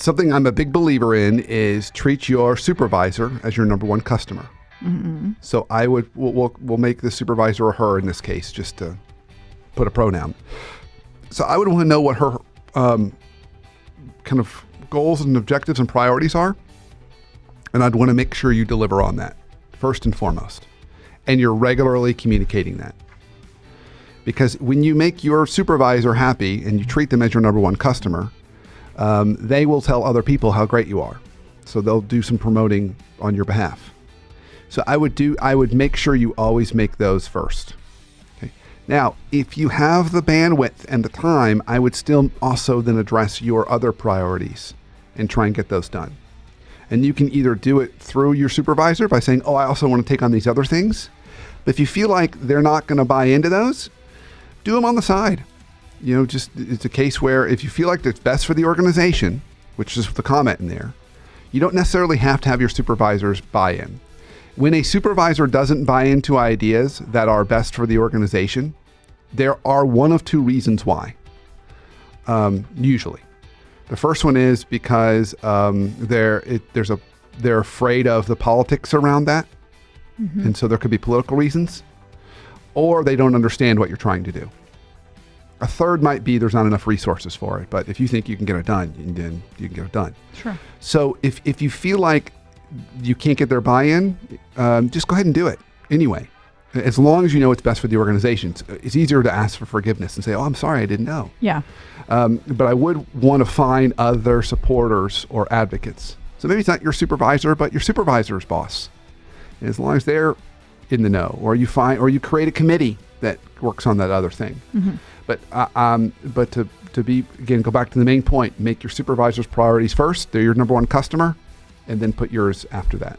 something I'm a big believer in is treat your supervisor as your number one customer. Mm-hmm. So we'll make the supervisor a her in this case, just to put a pronoun. So I would want to know what her kind of goals and objectives and priorities are. And I'd want to make sure you deliver on that first and foremost. And you're regularly communicating that. Because when you make your supervisor happy and you treat them as your number one customer, they will tell other people how great you are. So they'll do some promoting on your behalf. So I would make sure you always make those first. Okay. Now, if you have the bandwidth and the time, I would still also then address your other priorities and try and get those done. And you can either do it through your supervisor by saying, oh, I also want to take on these other things. But if you feel like they're not going to buy into those, do them on the side. Just it's a case where if you feel like it's best for the organization, which is the comment in there, you don't necessarily have to have your supervisors buy in. When a supervisor doesn't buy into ideas that are best for the organization, there are one of two reasons why, usually. The first one is because they're afraid of the politics around that. Mm-hmm. And so there could be political reasons, or they don't understand what you're trying to do. A third might be there's not enough resources for it, but if you think you can get it done, then you can get it done. Sure. So if you feel like you can't get their buy-in, just go ahead and do it anyway. As long as you know it's best for the organization. It's easier to ask for forgiveness and say, oh, I'm sorry, I didn't know. Yeah. But I would want to find other supporters or advocates. So maybe it's not your supervisor, but your supervisor's boss. And as long as they're in the know, or you create a committee that works on that other thing. Mm-hmm. But to go back to the main point, make your supervisor's priorities first. They're your number one customer, and then put yours after that.